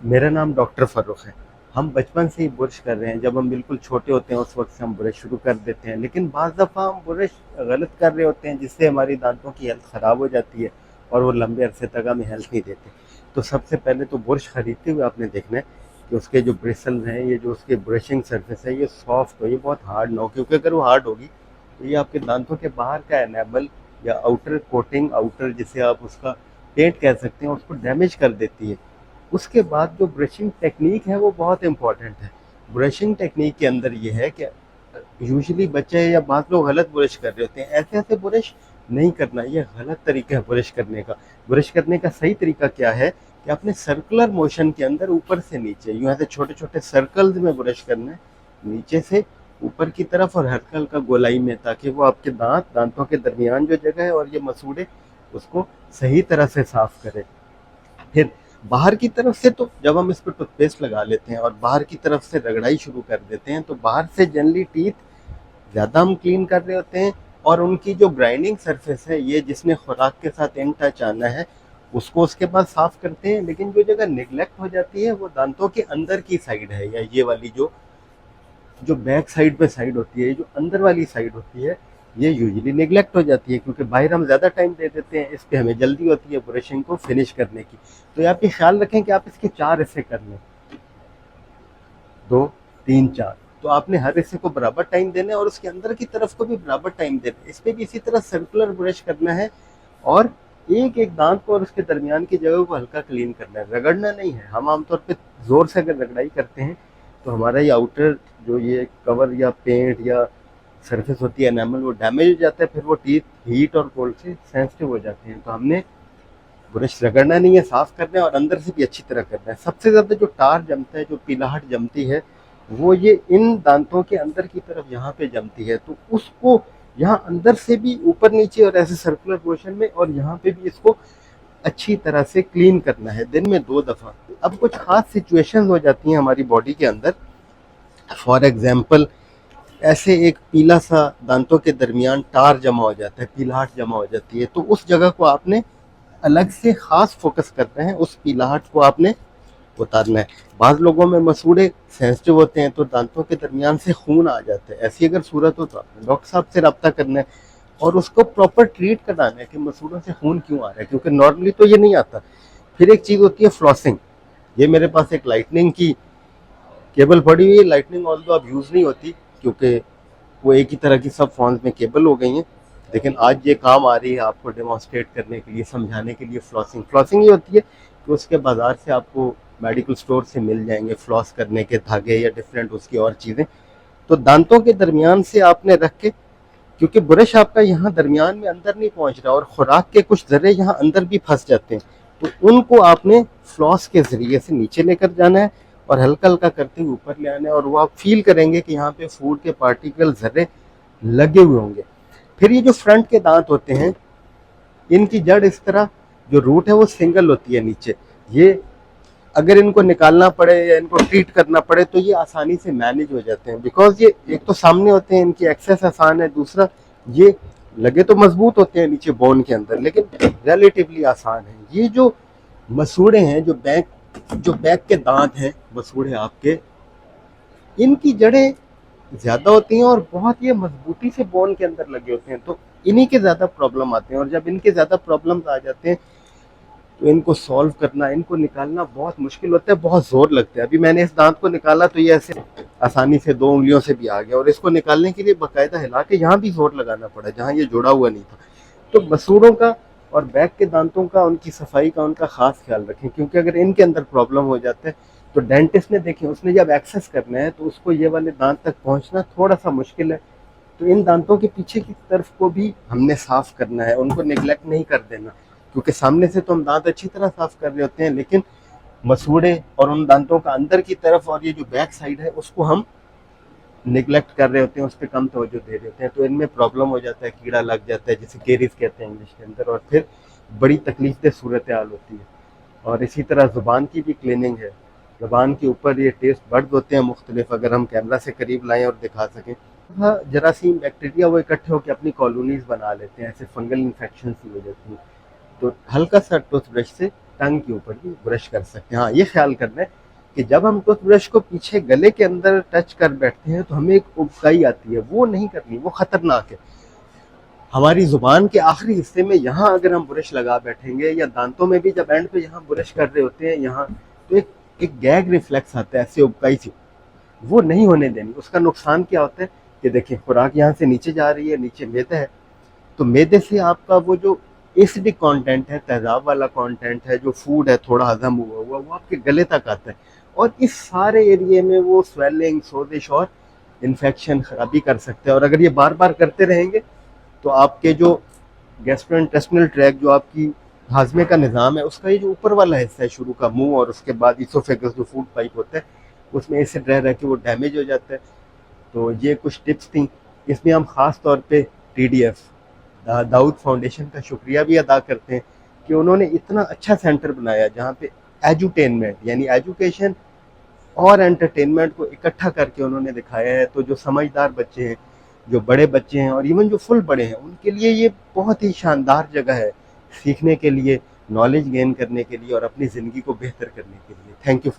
मेरा नाम डॉक्टर फ़र्रुख है। हम बचपन से ही ब्रश कर रहे हैं, जब हम बिल्कुल छोटे होते हैं उस वक़्त से हम ब्रश शुरू कर देते हैं। लेकिन बाज़ दफ़ा हम ब्रश गलत कर रहे होते हैं जिससे हमारी दाँतों की हेल्थ ख़राब हो जाती है और वो लंबे अरसे तक हमें हेल्थ नहीं देते। तो सबसे पहले तो ब्रश खरीदते हुए आपने देखना है कि उसके जो ब्रिसल्स हैं, ये जो उसकी ब्रशिंग सरफेस है, ये सॉफ्ट हो, ये बहुत हार्ड ना हो, क्योंकि अगर वो हार्ड होगी तो ये आपके दाँतों के बाहर का एनामल या आउटर कोटिंग, आउटर जिसे आप उसका पेंट कह सकते हैं, उसको डैमेज कर देती है। उसके बाद जो ब्रशिंग टेक्निक है वो बहुत इंपॉर्टेंट है। ब्रशिंग टेक्निक के अंदर ये है कि यूजुअली बच्चे या बात लोग गलत ब्रश कर रहे होते हैं, ऐसे ऐसे ब्रश नहीं करना, ये गलत तरीका है ब्रश करने का। ब्रश करने का सही तरीका क्या है कि आपने सर्कुलर मोशन के अंदर ऊपर से नीचे यूं ऐसे छोटे छोटे सर्कल्स में ब्रश करना है, नीचे से ऊपर की तरफ और हल्का हल्का गोलाई में, ताकि वो आपके दांतों के दरमियान जो जगह है और ये मसूड़े उसको सही तरह से साफ करे। फिर बाहर की तरफ से तो जब हम इस पर टूथपेस्ट लगा लेते हैं और बाहर की तरफ से रगड़ाई शुरू कर देते हैं, तो बाहर से जनरली टीथ ज़्यादा हम क्लीन कर रहे होते हैं और उनकी जो ग्राइंडिंग सरफेस है, ये जिसने खुराक के साथ इन टच आना है, उसको उसके बाद साफ करते हैं। लेकिन जो जगह निगलेक्ट हो जाती है वो दांतों के अंदर की साइड है, या ये वाली जो जो बैक साइड पे साइड होती है, जो अंदर वाली साइड होती है, ये यूजुअली निगलेक्ट हो जाती है क्योंकि बाहर हम ज़्यादा टाइम दे देते हैं, इस पे हमें जल्दी होती है ब्रशिंग को फिनिश करने की। तो आप ये ख्याल रखें कि आप इसके 4 हिस्से कर लें, 2, 3, 4। तो आपने हर हिस्से को बराबर टाइम देना है और उसके अंदर की तरफ को भी बराबर टाइम देना है। इस पे भी इसी तरह सर्कुलर ब्रश करना है और एक एक दांत को और उसके दरमियान की जगह को हल्का क्लीन करना है, रगड़ना नहीं है। हम आमतौर पे जोर से अगर रगड़ाई करते हैं तो हमारा ये आउटर जो ये कवर या पेंट या सरफेस होती है एनामल, वो डैमेज हो जाता है, फिर वो टीथ हीट और कोल्ड से सेंसिटिव हो जाते हैं। तो हमने ब्रश रगड़ना नहीं है, साफ करना है और अंदर से भी अच्छी तरह करना है। सबसे ज़्यादा जो टार जमता है, जो पीलाहट जमती है, वो ये इन दांतों के अंदर की तरफ यहाँ पे जमती है। तो उसको यहाँ अंदर से भी ऊपर नीचे और ऐसे सर्कुलर पोर्शन में और यहाँ पे भी इसको अच्छी तरह से क्लीन करना है, दिन में 2 दफ़ा। अब कुछ खास सिचुएशंस हो जाती हैं हमारी बॉडी के अंदर। फॉर एग्जाम्पल, ऐसे एक पीला सा दांतों के दरमियान टार जमा हो जाता है, पीलाहट जमा हो जाती है, तो उस जगह को आपने अलग से खास फोकस करना है, उस पीलाहट को आपने उतारना है। बाज़ लोगों में मसूड़े सेंसिटिव होते हैं तो दांतों के दरमियान से खून आ जाता है। ऐसी अगर सूरत हो तो आपने डॉक्टर साहब से रब्ता करना है और उसको प्रॉपर ट्रीट कराना है कि मसूड़ों से खून क्यों आ रहा है, क्योंकि नॉर्मली तो ये नहीं आता। फिर एक चीज़ होती है फ्लॉसिंग। ये मेरे पास एक लाइटनिंग की केबल पड़ी हुई है। लाइटनिंग ऑल दो अब यूज़ नहीं होती क्योंकि वो एक ही तरह की सब फोन्स में केबल हो गई हैं, लेकिन आज ये काम आ रही है आपको डेमोन्स्ट्रेट करने के लिए, समझाने के लिए। फ्लॉसिंग फ्लॉसिंग ये होती है कि उसके बाज़ार से आपको मेडिकल स्टोर से मिल जाएंगे फ्लॉस करने के धागे या डिफरेंट उसकी और चीज़ें। तो दांतों के दरमियान से आपने रख के, क्योंकि ब्रश आपका यहाँ दरमियान में अंदर नहीं पहुँच रहा और खुराक के कुछ ज़र्रे यहाँ अंदर भी फंस जाते हैं, तो उनको आपने फ्लॉस के ज़रिए से नीचे लेकर जाना है और हल्का हल्का करते हुए ऊपर ले आना है, और वो आप फील करेंगे कि यहाँ पे फूड के पार्टिकल ज़र्रे लगे हुए होंगे। फिर ये जो फ्रंट के दांत होते हैं, इनकी जड़ इस तरह, जो रूट है वो सिंगल होती है नीचे। ये अगर इनको निकालना पड़े या इनको ट्रीट करना पड़े तो ये आसानी से मैनेज हो जाते हैं, बिकॉज ये एक तो सामने होते हैं, इनकी एक्सेस आसान है, दूसरा ये लगे तो मजबूत होते हैं नीचे बोन के अंदर, लेकिन रिलेटिवली आसान है। ये जो मसूड़े हैं, जो बैक के दांत हैं मसूड़े आपके, इनकी जड़ें ज़्यादा होती हैं और बहुत ये मजबूती से बोन के अंदर लगे होते हैं, तो इन्हीं के ज़्यादा प्रॉब्लम आते हैं। और जब इनके ज़्यादा प्रॉब्लम्स आ जाते हैं तो इनको सॉल्व करना, इनको निकालना बहुत मुश्किल होता है, बहुत ज़ोर लगता है। अभी मैंने इस दांत को निकाला तो ये ऐसे आसानी से 2 उंगलियों से भी आ गया, और इसको निकालने के लिए बाकायदा हिला के यहाँ भी जोर लगाना पड़ा जहाँ ये जुड़ा हुआ नहीं था। तो मसूड़ों का और बैक के दांतों का, उनकी सफाई का उनका खास ख्याल रखें, क्योंकि अगर इनके अंदर प्रॉब्लम हो जाता है तो डेंटिस्ट ने देखें, उसने जब एक्सेस करना है तो उसको ये वाले दांत तक पहुंचना थोड़ा सा मुश्किल है। तो इन दांतों के पीछे की तरफ को भी हमने साफ करना है, उनको निगलेक्ट नहीं कर देना, क्योंकि सामने से तो हम दांत अच्छी तरह साफ कर रहे होते हैं, लेकिन मसूड़े और उन दांतों का अंदर की तरफ और ये जो बैक साइड है उसको हम निगलेक्ट कर रहे होते हैं, उस पर कम तवज्जो दे रहे होते हैं, तो इनमें प्रॉब्लम हो जाता है, कीड़ा लग जाता है, जिसे केरीज कहते हैं इंग्लिश के अंदर, और फिर बड़ी तकलीफ दह सूरत हाल होती है। और इसी तरह ज़ुबान की भी क्लीनिंग है। ज़ुबान के ऊपर ये टेस्ट बड्स होते हैं मुख्तलिफ, अगर हम कैमरा से करीब लाएं और दिखा सकें, जरासीम बैक्टीरिया वो इकट्ठे होकर अपनी कॉलोनीज बना लेते हैं, ऐसे फंगल इन्फेक्शन की वजह से। तो हल्का सा टूथब्रश से टंग के ऊपर भी ब्रश कर सकते हैं। हाँ, ये ख्याल करना है कि जब हम टूथब्रश को पीछे गले के अंदर टच कर बैठते हैं तो हमें एक उबकाई आती है, वो नहीं करनी, वो खतरनाक है। हमारी जुबान के आखिरी हिस्से में यहाँ अगर हम ब्रश लगा बैठेंगे, या दांतों में भी जब एंड पे यहाँ ब्रश कर रहे होते हैं यहाँ, तो एक गैग रिफ्लेक्स आता है ऐसे उबकाई से, वो नहीं होने देनी। उसका नुकसान क्या होता है कि देखिए खुराक यहाँ से नीचे जा रही है, नीचे मैदा है, तो मैदे से आपका वो जो एसिडिक कंटेंट है, तेजाब वाला कंटेंट है, जो फूड है थोड़ा हजम हुआ हुआ, वो आपके गले तक आता है, और इस सारे एरिए में वो स्वेलिंग, सोजिश और इन्फेक्शन, खराबी कर सकते हैं। और अगर ये बार बार करते रहेंगे तो आपके जो गैस्ट्रोइंटेस्टिनल ट्रैक, जो आपकी हाजमे का निज़ाम है, उसका ये जो ऊपर वाला हिस्सा है शुरू का, मुंह और उसके बाद इसोफेगस जो फूड पाइप होता है, उसमें एसिड रह रह के वो डैमेज हो जाता है। तो ये कुछ टिप्स थी। इसमें हम ख़ास तौर पे TDF दाऊद फाउंडेशन का शुक्रिया भी अदा करते हैं कि उन्होंने इतना अच्छा सेंटर बनाया जहाँ पे एजुटेनमेंट यानी एजुकेशन और एंटरटेनमेंट को इकट्ठा करके उन्होंने दिखाया है। तो जो समझदार बच्चे हैं, जो बड़े बच्चे हैं और इवन जो फुल बड़े हैं, उनके लिए ये बहुत ही शानदार जगह है सीखने के लिए, नॉलेज गेन करने के लिए और अपनी ज़िंदगी को बेहतर करने के लिए। Thank you for